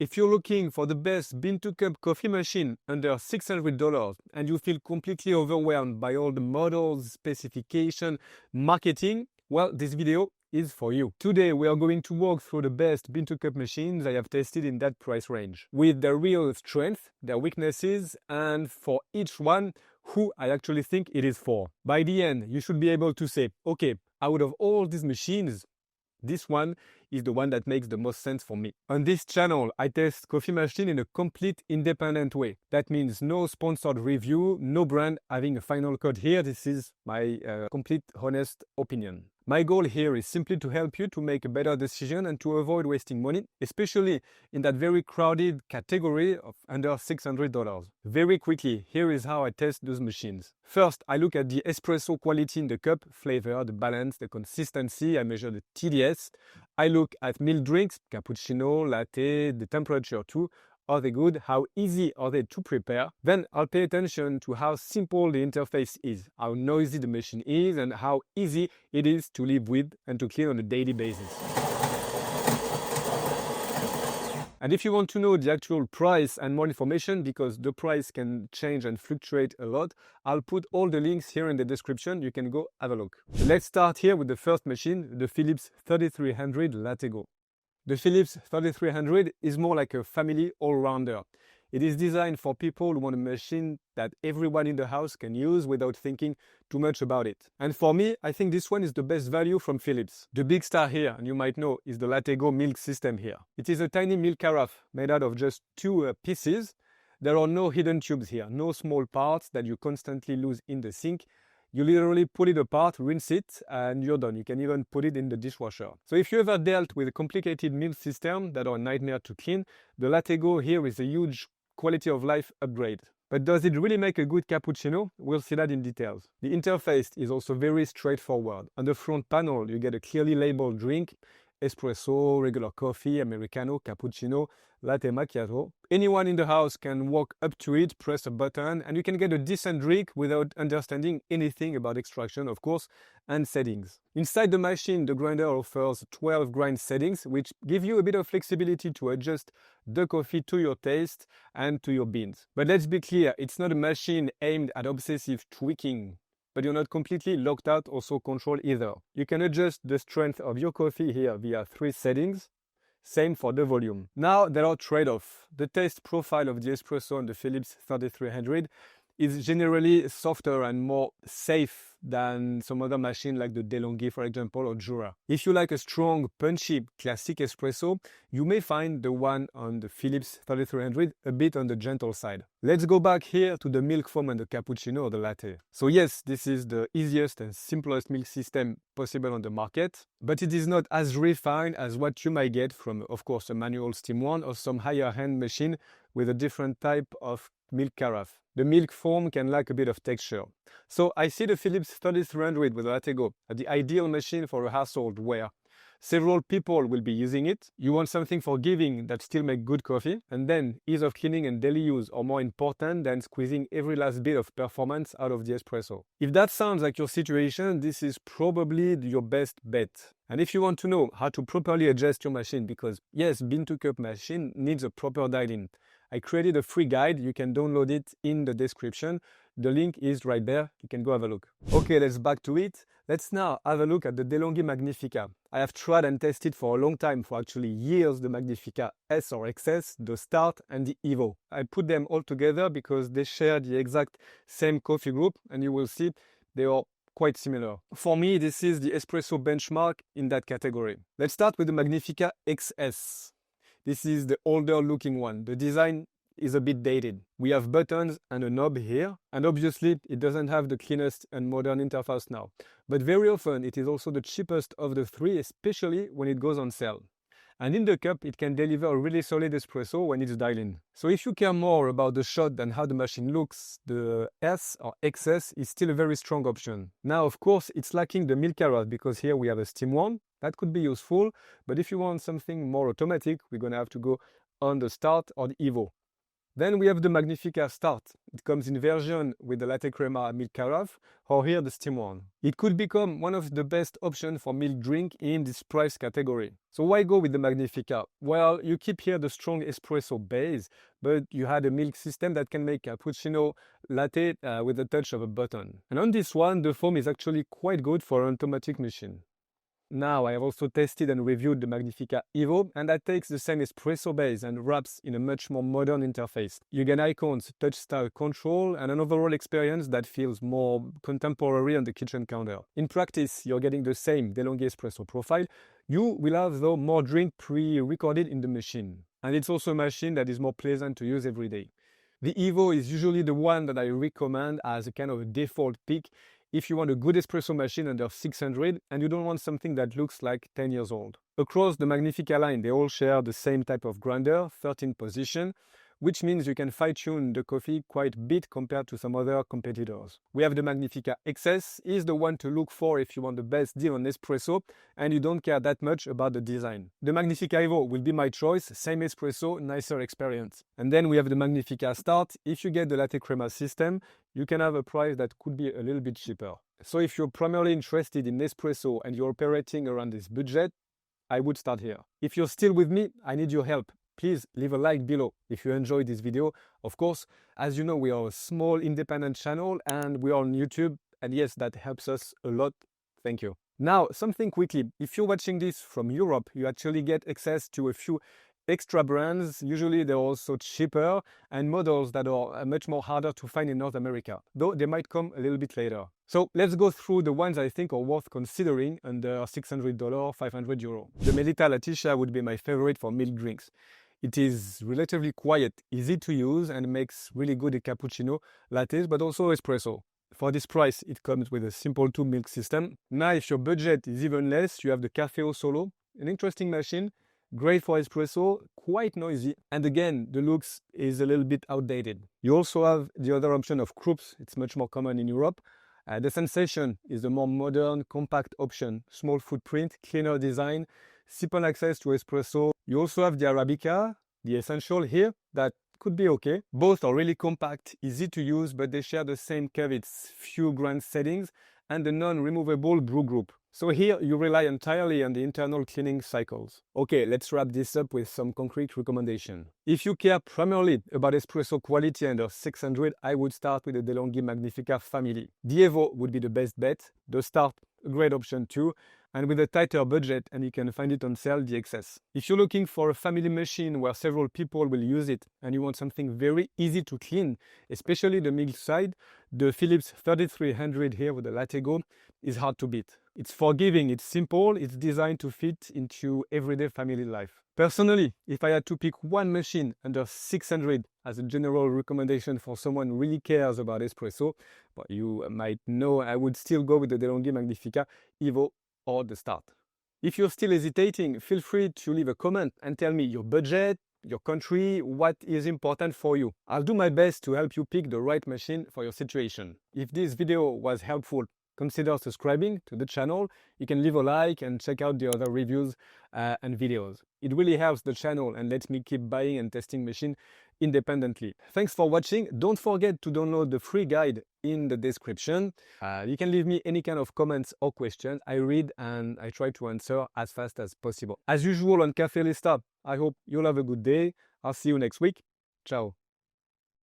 If you're looking for the best bean-to-cup coffee machine under $600 and you feel completely overwhelmed by all the models, specification, marketing, well, this video is for you. Today we are going to walk through the best bean-to-cup machines I have tested in that price range, with their real strength, their weaknesses, and for each one, who I actually think it is for. By the end, you should be able to say, okay, out of all these machines, this one is the one that makes the most sense for me. On this channel, I test coffee machine in a complete independent way. That means no sponsored review, no brand having a final code here. This is my complete honest opinion. My goal here is simply to help you to make a better decision and to avoid wasting money, especially in that very crowded category of under $600. Very quickly, here is how I test those machines. First, I look at the espresso quality in the cup, flavor, the balance, the consistency. I measure the TDS. I look at milk drinks, cappuccino, latte, the temperature too. Are they good? How easy are they to prepare? Then I'll pay attention to how simple the interface is, how noisy the machine is, and how easy it is to live with and to clean on a daily basis. And if you want to know the actual price and more information, because the price can change and fluctuate a lot, I'll put all the links here in the description. You can go have a look. Let's start here with the first machine, the Philips 3300 LatteGo. The Philips 3300 is more like a family all-rounder. It is designed for people who want a machine that everyone in the house can use without thinking too much about it. And for me, I think this one is the best value from Philips. The big star here, and you might know, is the LatteGo milk system here. It is a tiny milk carafe made out of just two pieces. There are no hidden tubes here, no small parts that you constantly lose in the sink. You literally pull it apart, rinse it, and you're done. You can even put it in the dishwasher. So if you ever dealt with a complicated milk system that are a nightmare to clean, the LatteGo here is a huge quality of life upgrade. But does it really make a good cappuccino? We'll see that in details. The interface is also very straightforward. On the front panel, you get a clearly labeled drink: espresso, regular coffee, americano, cappuccino, latte macchiato. Anyone in the house can walk up to it, press a button, and you can get a decent drink without understanding anything about extraction, of course, and settings. Inside the machine, the grinder offers 12 grind settings, which give you a bit of flexibility to adjust the coffee to your taste and to your beans. But let's be clear, it's not a machine aimed at obsessive tweaking. But you're not completely locked out or so controlled either. You can adjust the strength of your coffee here via 3 settings. Same for the volume. Now there are trade-offs. The taste profile of the espresso on the Philips 3300 is generally softer and more safe than some other machine like the Delonghi, for example, or Jura. If you like a strong, punchy, classic espresso, you may find the one on the Philips 3300 a bit on the gentle side. Let's go back here to the milk foam and the cappuccino or the latte. So yes, this is the easiest and simplest milk system possible on the market, but it is not as refined as what you might get from, of course, a manual steam one or some higher-end machine with a different type of milk carafe. The milk foam can lack a bit of texture. So I see the Philips 3300 with the LatteGo as the ideal machine for a household where several people will be using it. You want something forgiving that still makes good coffee, and then ease of cleaning and daily use are more important than squeezing every last bit of performance out of the espresso. If that sounds like your situation, this is probably your best bet. And if you want to know how to properly adjust your machine, because yes, bean-to-cup machine needs a proper dial-in, I created a free guide. You can download it in the description. The link is right there. You can go have a look. Okay, let's back to it. Let's now have a look at the Delonghi Magnifica. I have tried and tested for a long time, for actually years, the Magnifica S or XS, the Start and the Evo. I put them all together because they share the exact same coffee group, and you will see they are quite similar. For me, this is the espresso benchmark in that category. Let's start with the Magnifica XS. This is the older looking one. The design is a bit dated. We have buttons and a knob here, and obviously it doesn't have the cleanest and modern interface now. But very often it is also the cheapest of the three, especially when it goes on sale. And in the cup, it can deliver a really solid espresso when it's dialed in. So if you care more about the shot than how the machine looks, the S or XS is still a very strong option. Now, of course, it's lacking the milk carafe because here we have a steam one. That could be useful, but if you want something more automatic, we're going to have to go on the Start or the Evo. Then we have the Magnifica Start. It comes in version with the latte crema milk carafe, or here the steam one. It could become one of the best options for milk drink in this price category. So why go with the Magnifica? Well, you keep here the strong espresso base, but you had a milk system that can make cappuccino latte with a touch of a button. And on this one, the foam is actually quite good for an automatic machine. Now, I have also tested and reviewed the Magnifica Evo, and that takes the same espresso base and wraps in a much more modern interface. You get icons, touch style control, and an overall experience that feels more contemporary on the kitchen counter. In practice, you're getting the same Delonghi espresso profile. You will have, though, more drink pre-recorded in the machine. And it's also a machine that is more pleasant to use every day. The Evo is usually the one that I recommend as a kind of a default pick if you want a good espresso machine under 600 and you don't want something that looks like 10 years old. Across the Magnifica line, they all share the same type of grinder, 13 position, which means you can fine-tune the coffee quite a bit compared to some other competitors. We have the Magnifica XS, is the one to look for if you want the best deal on espresso and you don't care that much about the design. The Magnifica Evo will be my choice, same espresso, nicer experience. And then we have the Magnifica Start. If you get the latte crema system, you can have a price that could be a little bit cheaper. So if you're primarily interested in espresso and you're operating around this budget, I would start here. If you're still with me, I need your help. Please leave a like below if you enjoyed this video. Of course, as you know, we are a small independent channel and we are on YouTube. And yes, that helps us a lot. Thank you. Now, something quickly. If you're watching this from Europe, you actually get access to a few extra brands. Usually they're also cheaper and models that are much more harder to find in North America, though they might come a little bit later. So let's go through the ones I think are worth considering under $600, 500 euro. The Melitta Latticia would be my favorite for milk drinks. It is relatively quiet, easy to use, and makes really good cappuccino, lattes, but also espresso. For this price, it comes with a simple 2-milk system. Now, if your budget is even less, you have the Cafeo Solo, an interesting machine, great for espresso, quite noisy, and again, the looks is a little bit outdated. You also have the other option of Krups, it's much more common in Europe. The Sensation is the more modern, compact option, small footprint, cleaner design, simple access to espresso. You also have the Arabica, the Essential here, that could be okay. Both are really compact, easy to use, but they share the same caveats, few grand settings, and the non-removable brew group. So here you rely entirely on the internal cleaning cycles. Okay, let's wrap this up with some concrete recommendation. If you care primarily about espresso quality under 600, I would start with the Delonghi Magnifica family. The Evo would be the best bet. The Start, a great option too. And with a tighter budget, and you can find it on sale, the XS. If you're looking for a family machine where several people will use it and you want something very easy to clean, especially the milk side, the Philips 3300 here with the LatteGo is hard to beat. It's forgiving, it's simple, it's designed to fit into everyday family life. Personally, if I had to pick one machine under 600 as a general recommendation for someone who really cares about espresso, but you might know I would still go with the Delonghi Magnifica Evo or the Start. If you're still hesitating, feel free to leave a comment and tell me your budget, your country, what is important for you. I'll do my best to help you pick the right machine for your situation. If this video was helpful, consider subscribing to the channel. You can leave a like and check out the other reviews and videos. It really helps the channel and lets me keep buying and testing machines independently. Thanks for watching. Don't forget to download the free guide in the description. You can leave me any kind of comments or questions. I read and I try to answer as fast as possible. As usual on Cafe Lista, I hope you'll have a good day. I'll see you next week. Ciao.